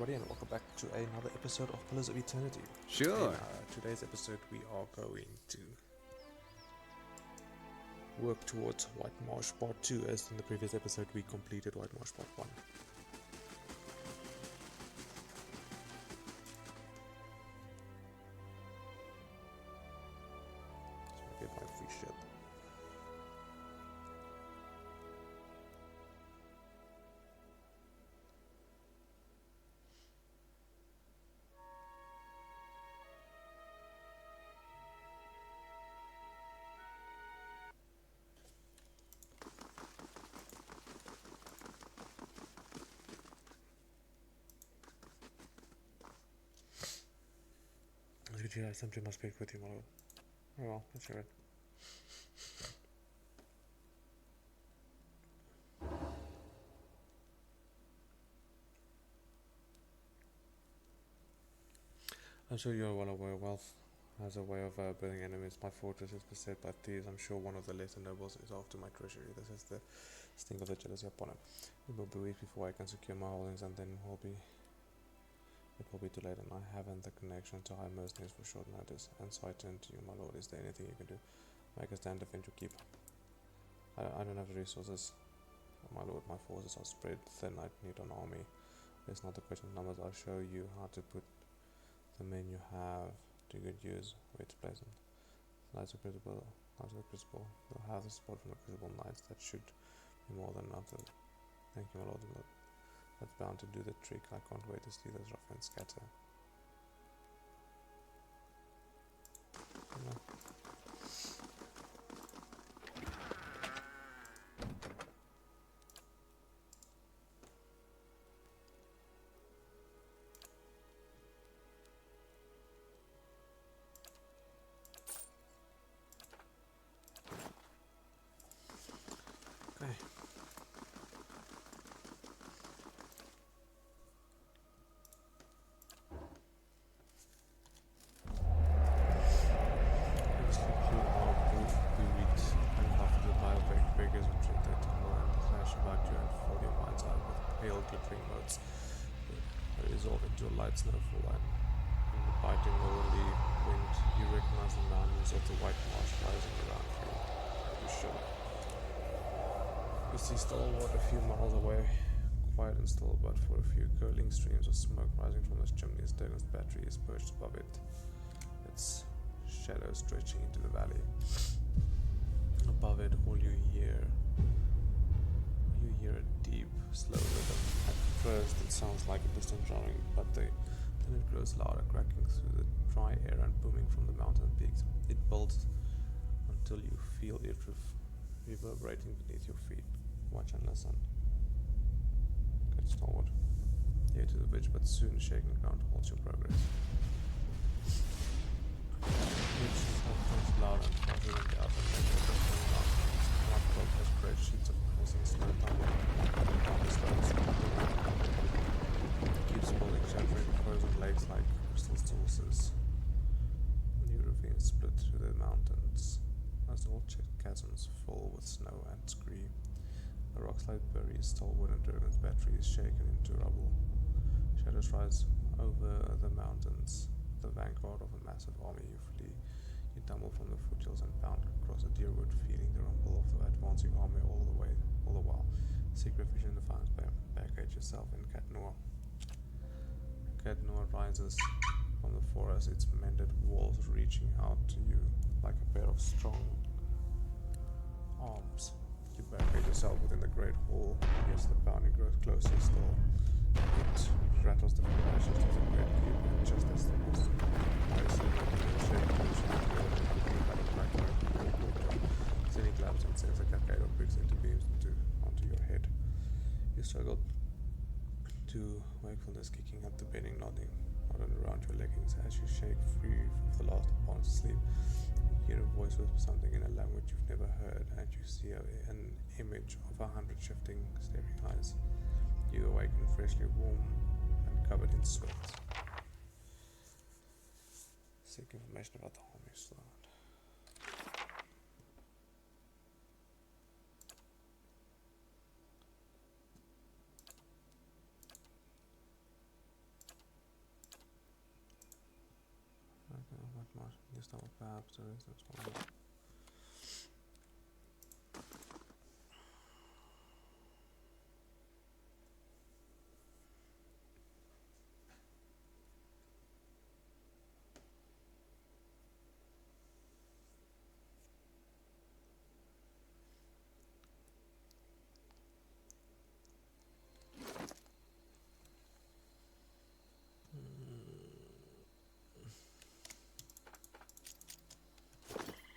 everybody, and welcome back to another episode of Pillars of Eternity. Sure. In today's episode, we are going to work towards White Marsh Part 2, as in the previous episode we completed White Marsh Part 1. So I get my free shit. I simply must speak with you, my lord. Oh well, let's hear it. I'm sure you are well aware wealth as a way of building enemies. My fortress is beset by thieves. I'm sure one of the lesser nobles is after my treasury. This is the sting of the jealousy upon him. It will be weeks before I can secure my holdings, and then it will be too late, and I haven't the connection to hire mercenaries for short notice. And so I turn to you, my lord. Is there anything you can do? Make a stand, defend your keep. I don't have the resources, my lord. My forces are spread thin. I need an army. It's not a question of numbers. I'll show you how to put the men you have to good use. Where to place them. Knights of Crucible. You'll have the support from the Crucible Knights. That should be more than enough. Thank you, my lord. That's bound to do the trick. I can't wait to see those ruffians scatter. Yeah. Okay. Glittering motes resolve into a light snowfall, and in the biting northerly wind you recognize the mountains of the White Marsh rising around you. You should. You see Stalwart a few miles away, quiet and still, but for a few curling streams of smoke rising from its chimney. Dragon's battery is perched above it, its shadow stretching into the valley. Above it, all you hear a deep, slow rhythm. At first it sounds like a distant drumming, but then it grows louder, cracking through the dry air and booming from the mountain peaks. It builds until you feel it reverberating beneath your feet. Watch and listen. Get Stalwart. Near to the ridge, but soon shaking ground halts your progress. It becomes louder and faster than the other, and you're drifting down. Not broke as great sheets of crossing snow tumbling down the slopes. It keeps building, shattering frozen lakes like crystal sources. New ravines split through the mountains as old chasms fill with snow and scream. The rockslide buries Stalwart, and Dragon's battery is shaken into rubble. Shadows rise over the mountains. The vanguard of a massive army, you flee. You tumble from the foothills and bound across the deerwood, feeling the rumble of the advancing army all the while. Secret vision defines barricade yourself in Katnor. Katnor rises from the forest, its mended walls reaching out to you like a pair of strong arms. You barricade yourself within the great hall. Yes, the boundary grows closer still. It rattles the foundations of the great keep, and just as the most Zinni claps and sends a cascade of bricks into beams onto your head. You struggle to wakefulness, kicking up the bedding, nodding around your leggings as you shake free of the last bonds of sleep. You hear a voice whisper something in a language you've never heard, and you see an image of 100 shifting, staring eyes. You awaken freshly warm and covered in sweat. Seek information about the army slot. This time perhaps there is no small.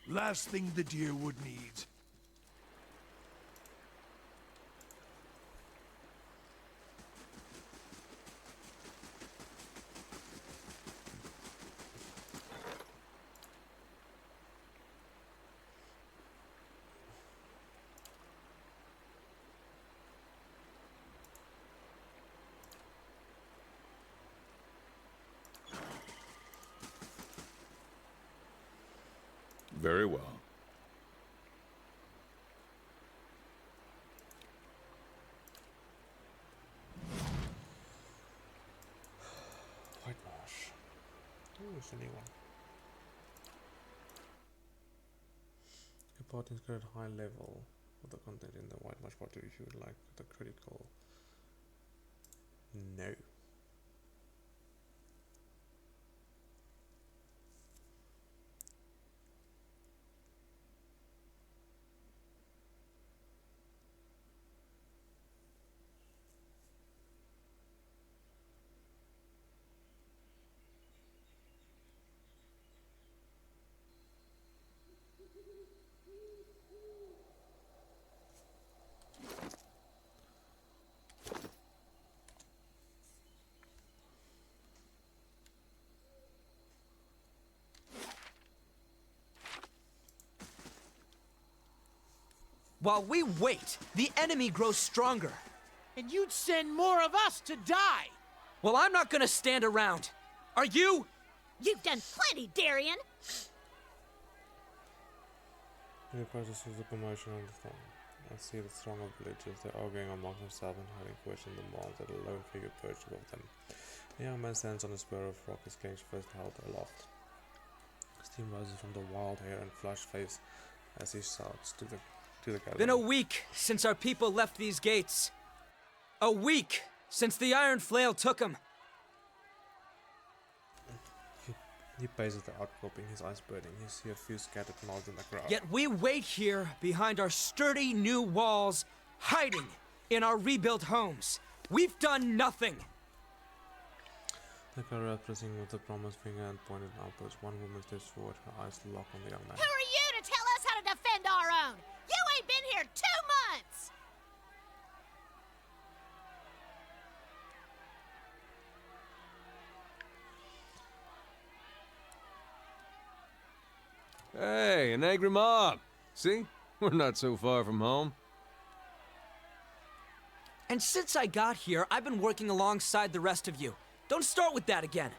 Last thing the deer would need. Very well. White Marsh. Ooh, it's a new one. Your party is good at high level of the content in the White Marsh party if you would like the critical. No. While we wait, the enemy grows stronger. And you'd send more of us to die! Well, I'm not gonna stand around. Are you? You've done plenty, Darian! New process is a promotion on the thing. I see the strong of villagers, they're arguing among themselves and hiding questions in the malls that a lone figure perched above them. A young man stands on a spur of rock, his clenched fist held aloft. Steam rises from the wild hair and flushed face as he shouts to the gathering. Been a week since our people left these gates. A week since the iron flail took them. He paces the outcropping, his eyes burning. You see a few scattered nods in the crowd. Yet we wait here behind our sturdy new walls, hiding in our rebuilt homes. We've done nothing. The crowd pressing with the promised finger and pointed outwards. One woman steps forward, her eyes lock on the young man. Who are you to tell us how to defend our own? You ain't been here 2 months! Hey, an angry mob. See? We're not so far from home. And since I got here, I've been working alongside the rest of you. Don't start with that again.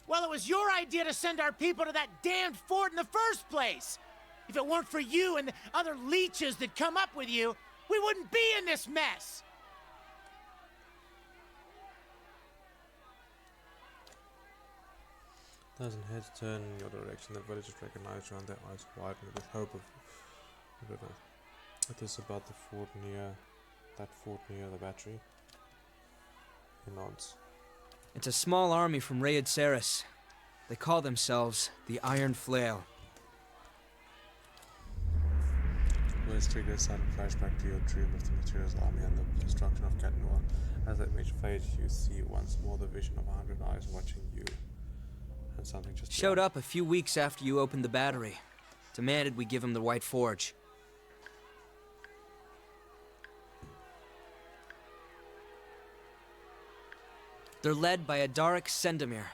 Well, it was your idea to send our people to that damned fort in the first place! If it weren't for you and the other leeches that come up with you, we wouldn't be in this mess! Dozen heads turn in your direction. The villagers recognize you and their eyes widen with hope of river. It is about the fort near the battery. He nods. It's a small army from Raid Saris. They call themselves the Iron Flail. Words trigger a sudden flashback to your dream of the Materials Army and the destruction of Katnor. As that image fades, you see once more the vision of 100 eyes watching you. And something just Showed up a few weeks after you opened the battery. Demanded we give him the White Forge. They're led by a Darek Sendamir.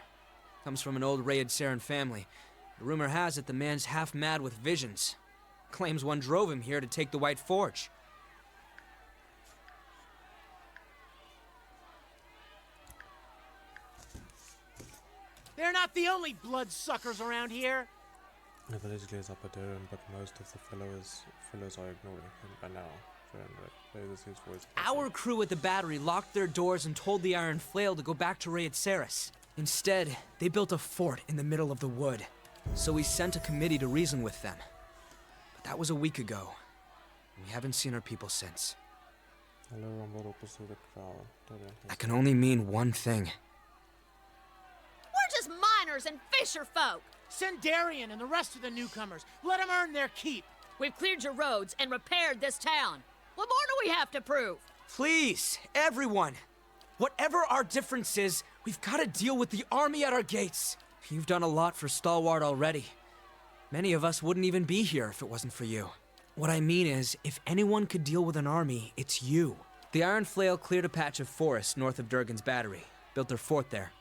Comes from an old Raid Sarin family. The rumor has it the man's half mad with visions. Claims one drove him here to take the White Forge. They're not the only bloodsuckers around here! The village glares up at Darren, but most of the fellows are ignoring him by now. Raises his voice. Our crew at the battery locked their doors and told the Iron Flail to go back to Raid Saris. Instead, they built a fort in the middle of the wood. So we sent a committee to reason with them. But that was a week ago. We haven't seen our people since. That can only mean one thing. We're just miners and fisher folk. Send Darien and the rest of the newcomers. Let them earn their keep. We've cleared your roads and repaired this town. What more do we have to prove? Please, everyone. Whatever our difference is, we've got to deal with the army at our gates. You've done a lot for Stalwart already. Many of us wouldn't even be here if it wasn't for you. What I mean is, if anyone could deal with an army, it's you. The Iron Flail cleared a patch of forest north of Durgan's battery, built their fort there.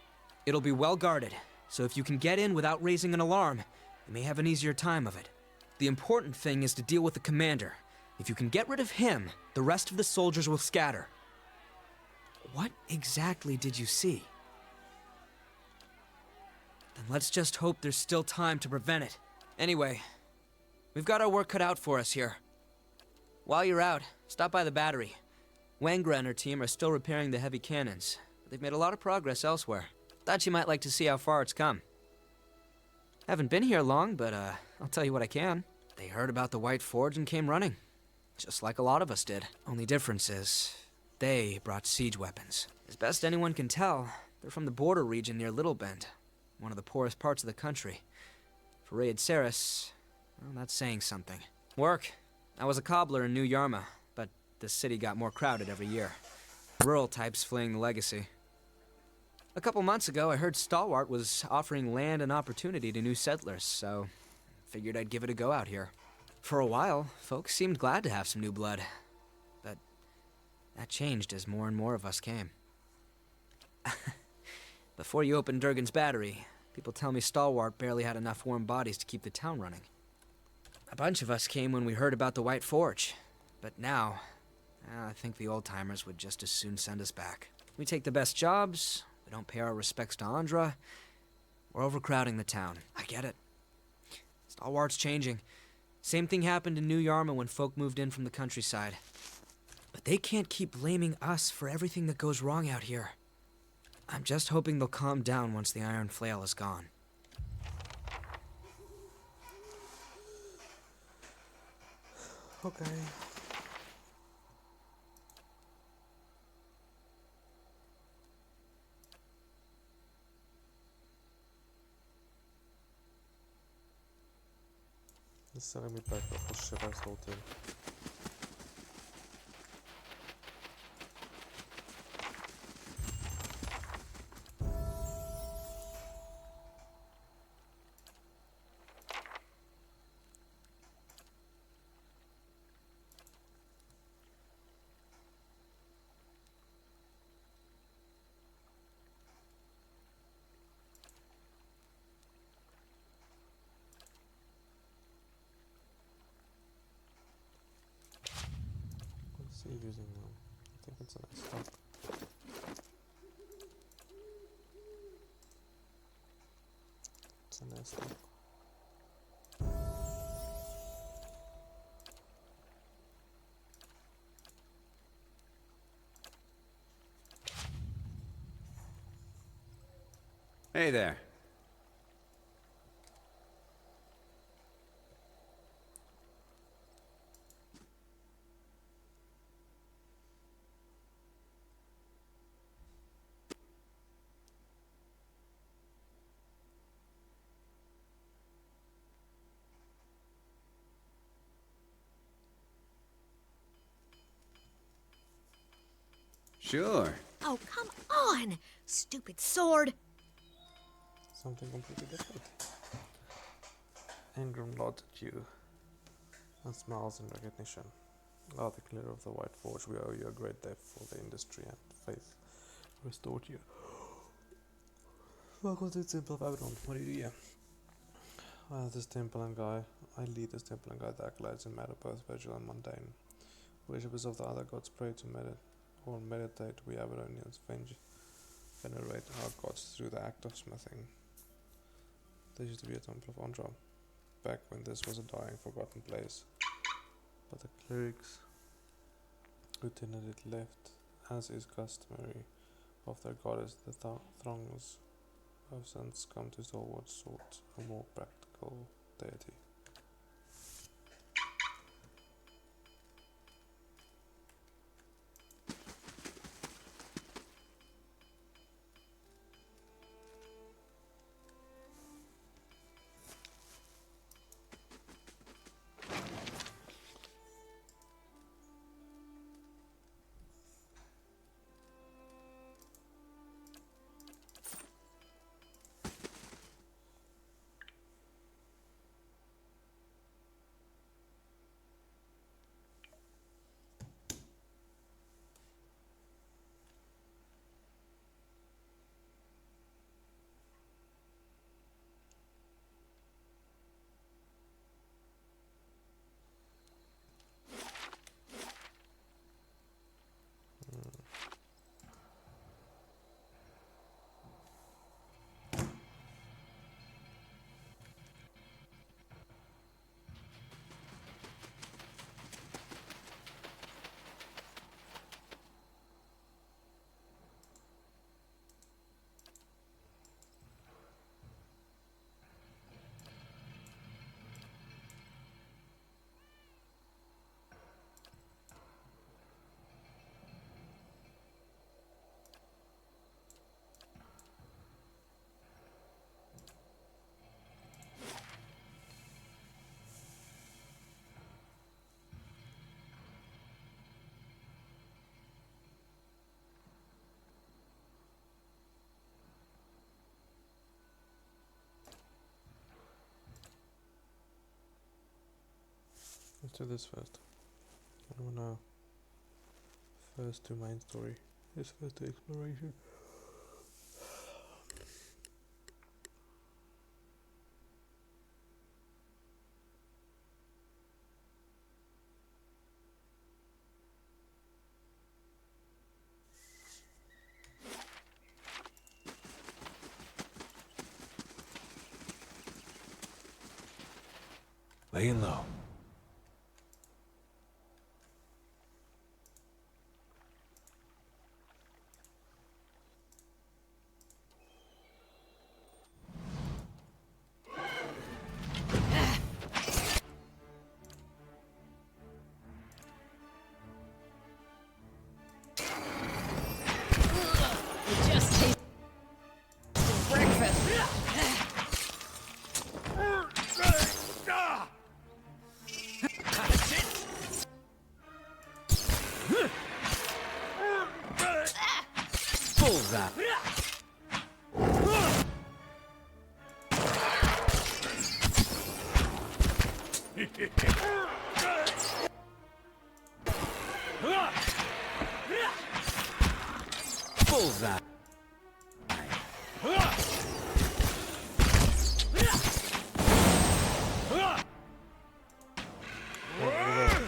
It'll be well guarded, so if you can get in without raising an alarm, you may have an easier time of it. The important thing is to deal with the commander. If you can get rid of him, the rest of the soldiers will scatter. What exactly did you see? Then let's just hope there's still time to prevent it. Anyway, we've got our work cut out for us here. While you're out, stop by the battery. Wangra and her team are still repairing the heavy cannons, but they've made a lot of progress elsewhere. Thought you might like to see how far it's come. Haven't been here long, but I'll tell you what I can. They heard about the White Forge and came running. Just like a lot of us did. Only difference is, they brought siege weapons. As best anyone can tell, they're from the border region near Little Bend, one of the poorest parts of the country. For Raid Ceres, well, that's saying something. Work. I was a cobbler in New Yarma, but the city got more crowded every year. Rural types fleeing the legacy. A couple months ago, I heard Stalwart was offering land and opportunity to new settlers, so figured I'd give it a go out here. For a while, folks seemed glad to have some new blood, but that changed as more and more of us came. Before you opened Durgan's battery, people tell me Stalwart barely had enough warm bodies to keep the town running. A bunch of us came when we heard about the White Forge, but now, I think the old-timers would just as soon send us back. We take the best jobs, we don't pay our respects to Andra, we're overcrowding the town. I get it. Stalwart's changing. Same thing happened in New Yarma when folk moved in from the countryside. But they can't keep blaming us for everything that goes wrong out here. I'm just hoping they'll calm down once the Iron Flail is gone. Okay. He's selling me back up the shit I sold him. Using now. I think it's a nice stop. It's a nice stop. Hey there. Sure. Oh, come on! Stupid sword! Something completely different. Ingram nods at you and smiles in recognition. Ah, the clearer of the White Forge, we owe you a great debt for the industry and faith restored you. Welcome to the Temple of Abaddon. What do you do here? This temple and guy. I lead this temple and guide the acolytes in matter both virtual and mundane. Worshippers of the other gods pray to meditate. We Aberdonians venerate our gods through the act of smithing. There used to be a temple of Andra, back when this was a dying, forgotten place. But the clerics who tended it left, as is customary of their goddess, the throngs have since come to Stalwart sought a more practical deity. Let's do this first. I wanna first do main story. This first do exploration. Laying low. Just tasted breakfast. Bullseye. Bullseye.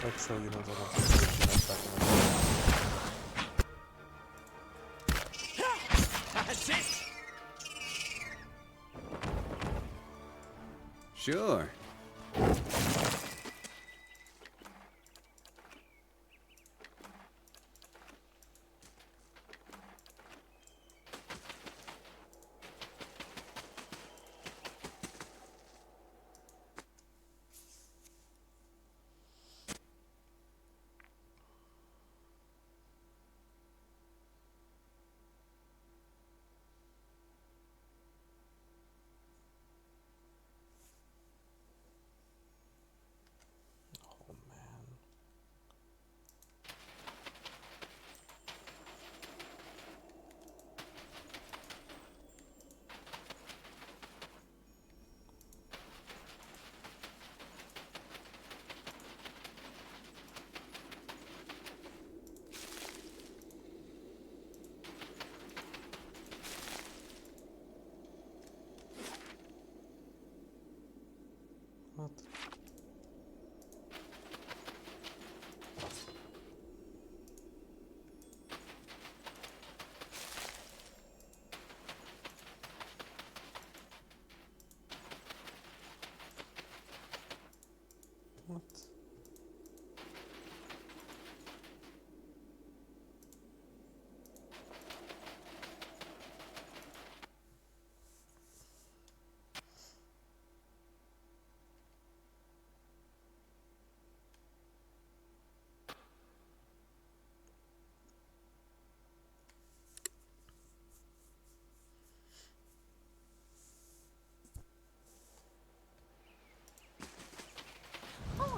Like so, you know, the back in the That's it! Sure.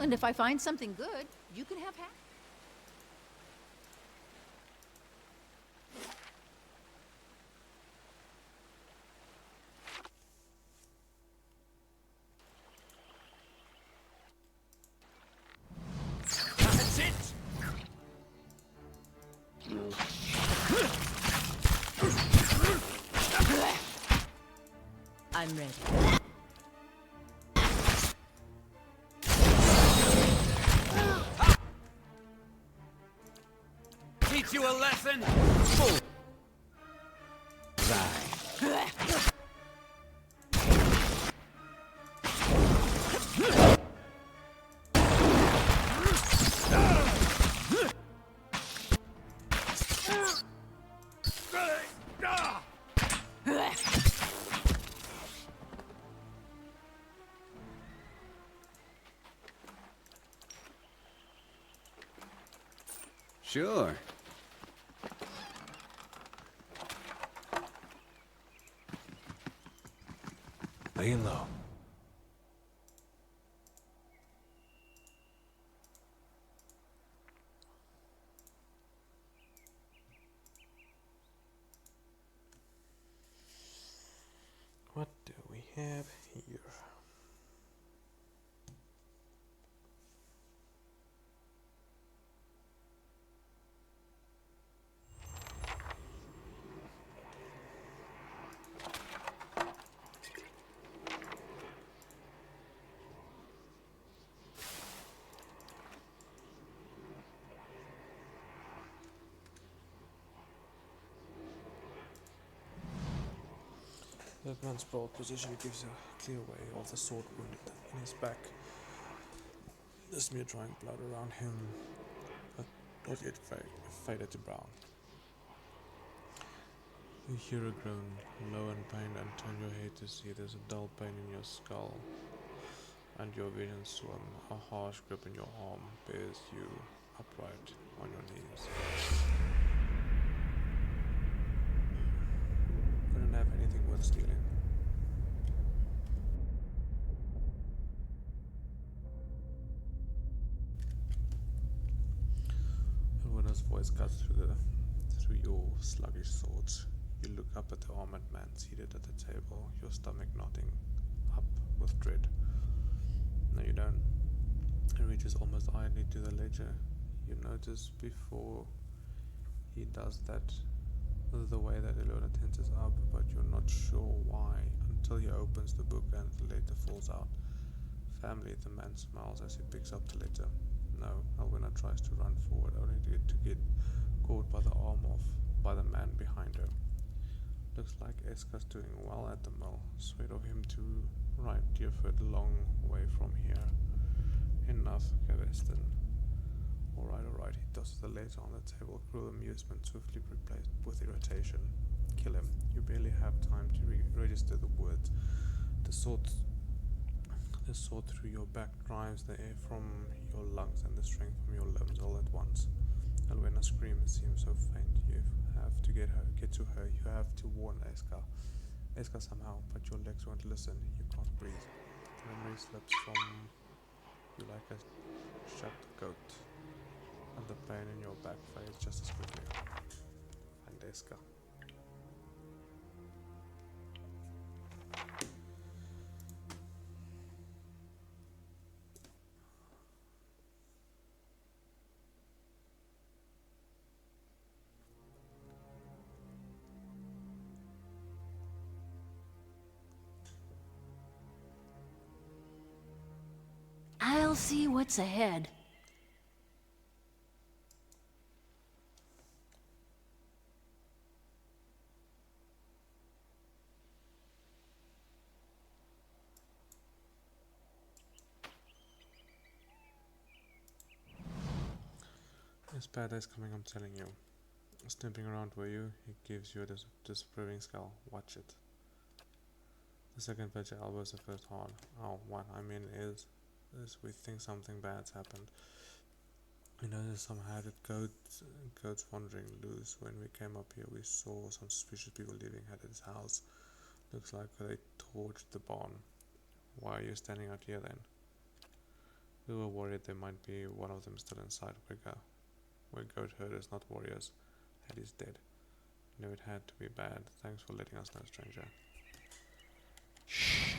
And if I find something good, you can have half. That's it! I'm ready. Teach you a lesson? Sure. Laying low. What do we have here? The gun's broad position gives a clear way of the sword wound in his back. The smear drying blood around him, but not yet faded to brown. You hear a groan, low in pain, and turn your head to see there's a dull pain in your skull, and your vision swim. A harsh grip in your arm bears you upright on your knees. Couldn't have anything worth stealing. And when his voice cuts through your sluggish thoughts, you look up at the armored man seated at the table, your stomach knotting up with dread. No, you don't. He reaches almost idly to the ledger. You notice before he does that the way that Elona tenses up, but you're not sure why until he opens the book and the letter falls out. Family, the man smiles as he picks up the letter. No, Elwina tries to run forward, only to get caught by the arm by the man behind her. Looks like Eska's doing well at the mill. Sweet of him to ride Deerford a long way from here. Enough, Gaveston. Alright, he tosses the letter on the table. Cruel amusement swiftly replaced with irritation. Kill him. You barely have time to register the words. The sword through your back drives the air from your lungs and the strength from your limbs all at once. Elwina screams seems so faint. You have to get to her. You have to warn Eska somehow, but your legs won't listen. You can't breathe. The memory slips from you like a shut goat, and the pain in your back fades just as quickly. And Eska. I'll see what's ahead. It's bad days coming, I'm telling you. Snipping around where you, it gives you a disapproving scowl. Watch it. The second page elbows the first hard. Oh, what I mean is we think something bad's happened. We noticed some herded goats wandering loose. When we came up here, we saw some suspicious people leaving Haddad's house. Looks like they torched the barn. Why are you standing out here then? We were worried there might be one of them still inside. We're goat herders, not warriors. Eddie's dead. Knew it had to be bad. Thanks for letting us know, stranger. Shh.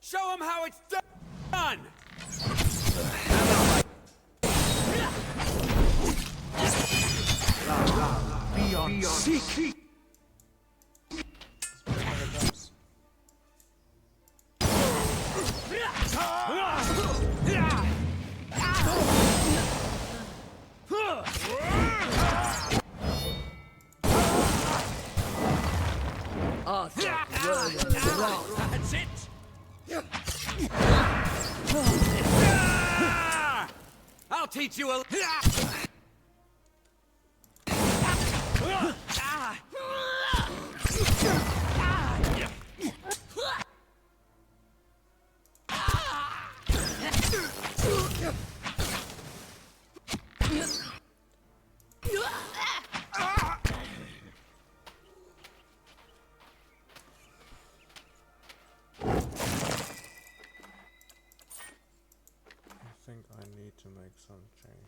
Show him how it's done! Beyond seek. That's it! I'll teach you a... I think I need to make some changes.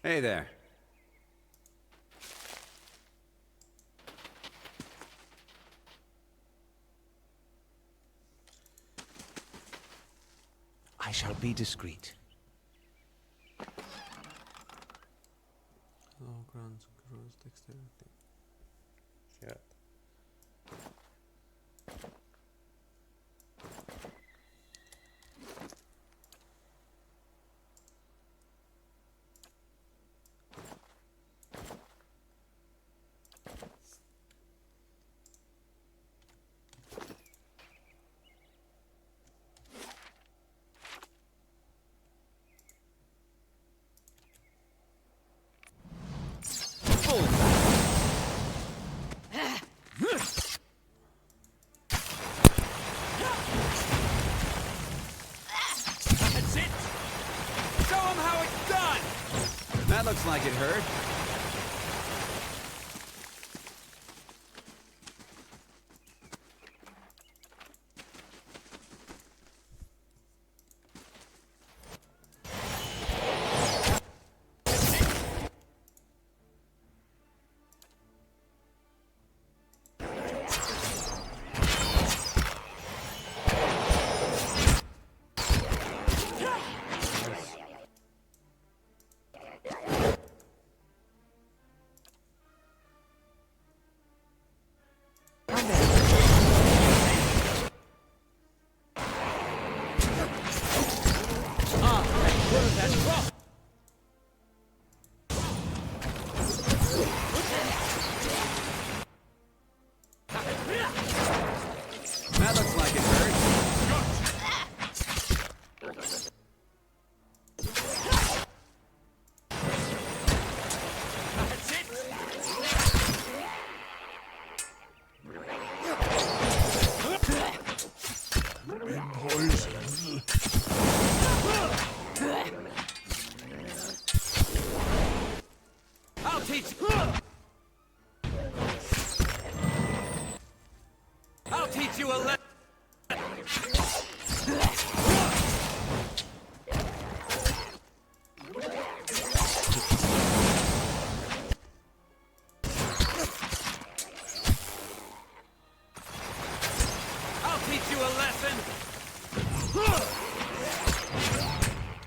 Hey there. I shall be discreet. Oh, grants gross dexterity. Shit. That's it! Show him how it's done! That looks like it hurt. I'll teach you a lesson.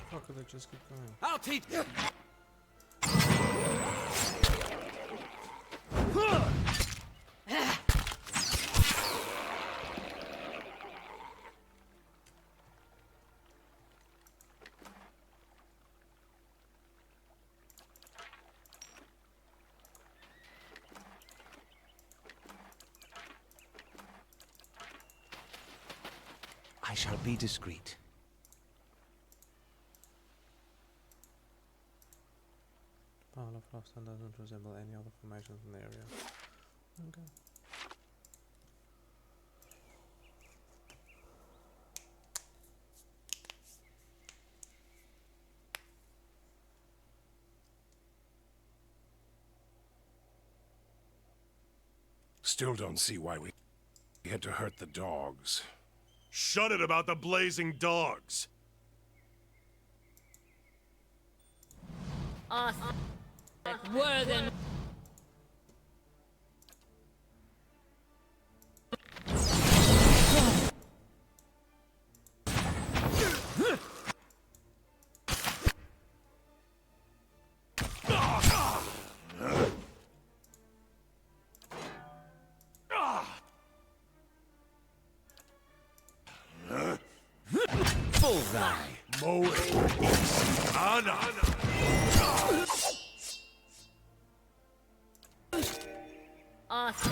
How could they just keep going? I'll teach. I shall be discreet. Pile of rocks and doesn't resemble any other formations in the area. Okay. Still don't see why we had to hurt the dogs. Shut it about the blazing dogs! Worthen. Bullseye. Awesome.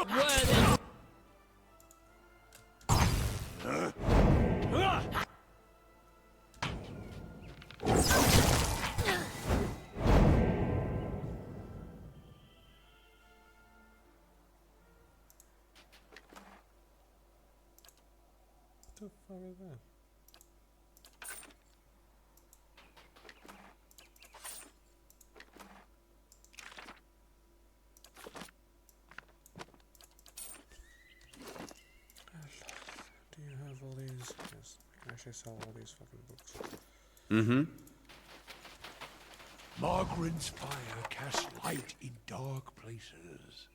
Worthen. What the fuck is that? Do you have all these? Yes, I can actually sell all these fucking books. Mm-hmm. Margaret's fire casts light in dark places.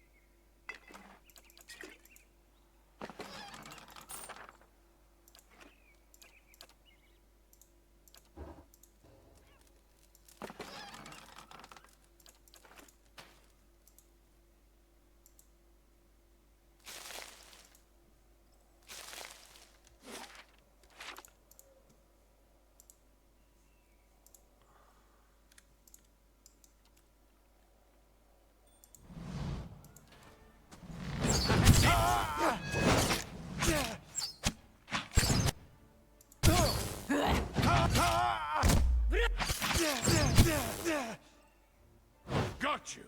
Got you!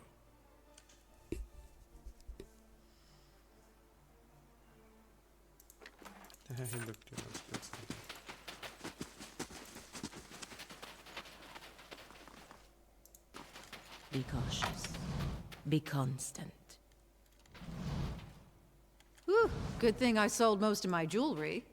He looked too much good stuff. Be cautious. Be constant. Whew, good thing I sold most of my jewelry.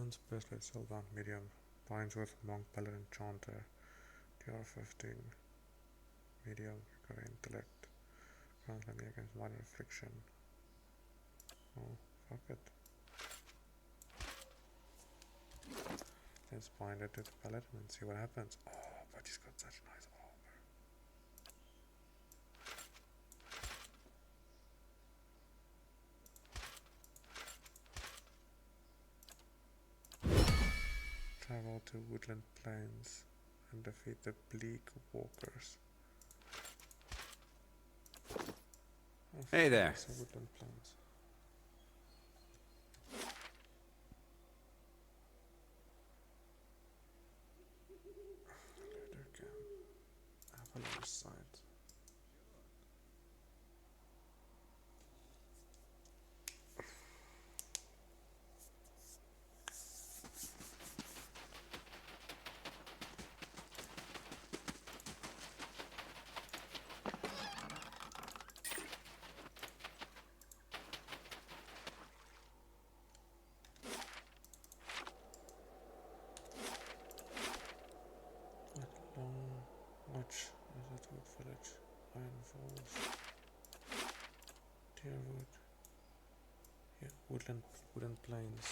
Guns, bracelet, silver, medium. Binds with monk, paladin, chanter. TR 15. Medium, recovery, intellect. Grants me against minor affliction. Oh, fuck it. Let's bind it to the paladin and see what happens. Oh, but he's got such nice armor. Travel to woodland plains and defeat the bleak walkers. Oh, Hey there. Woodland plains. Avalanche side. Watch Desert Village, Iron Falls, Deerwood, yeah, wooden plains.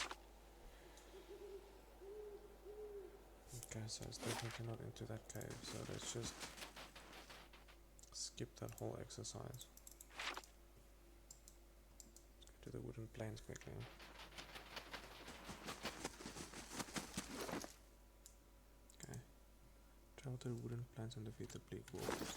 Okay, so it's definitely not into that cave, so let's just skip that whole exercise. Let's go to the wooden plains quickly. Travel to the wooden plains and defeat the bleak walkers.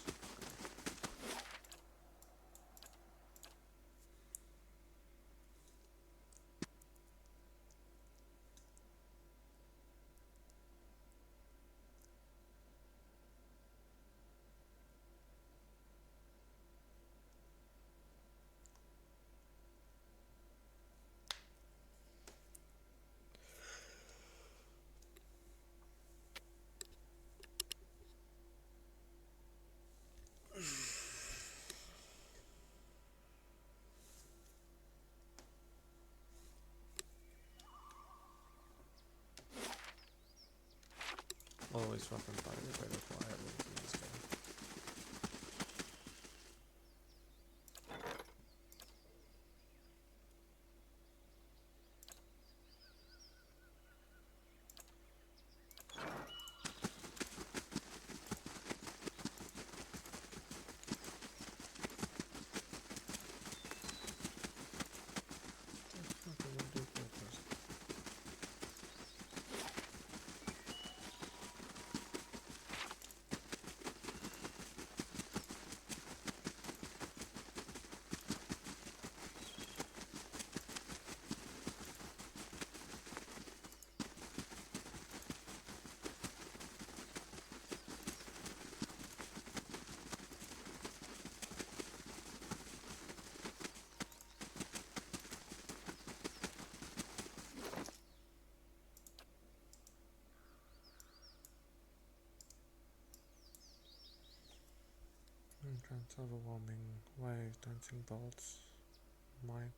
Always rough and fight it better for I in this game. Overwhelming wave, dancing bolts, might.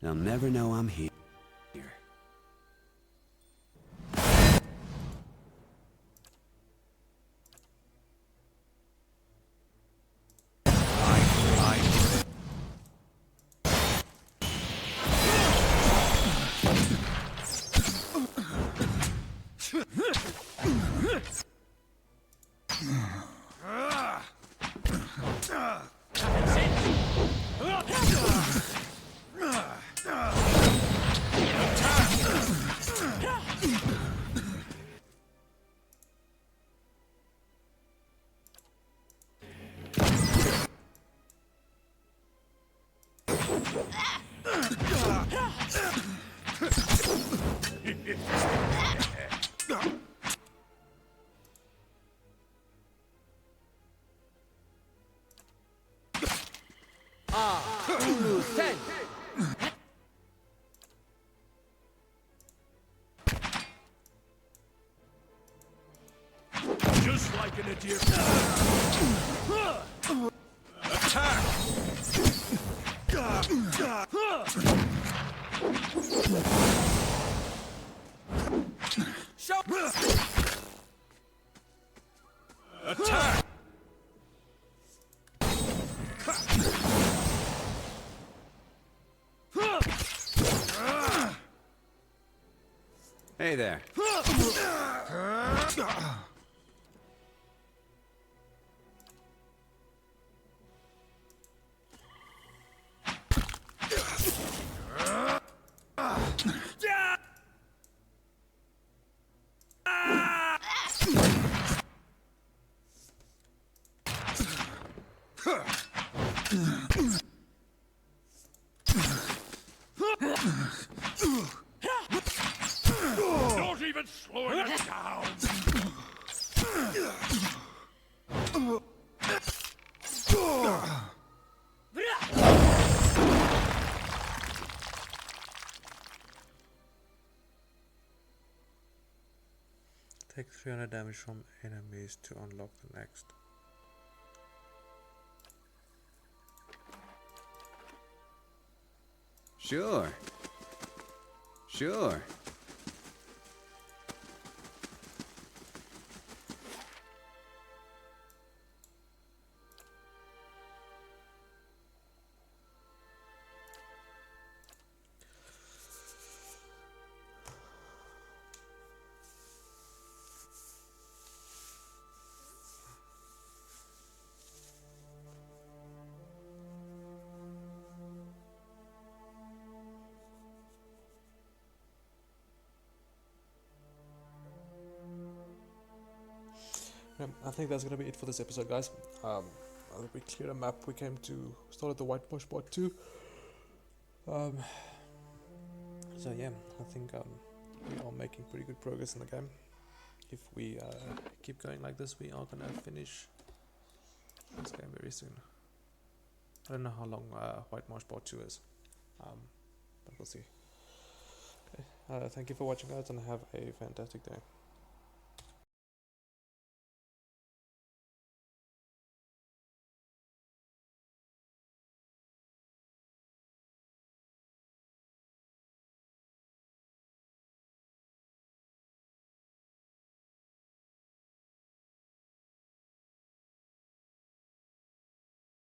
They'll never know I'm here. Just like in a deer. Attack! Show. Attack! Hey there. Not even slowing it down! Take 300 damage from enemies to unlock the next. Sure. Sure. Yeah, I think that's gonna be it for this episode, guys. I think we cleared a map. We came to started the White Marsh part 2. So yeah, I think we are making pretty good progress in the game. If we keep going like this, we are gonna finish this game very soon. I don't know how long White Marsh part 2 is, but we'll see. Okay, thank you for watching, guys, and have a fantastic day.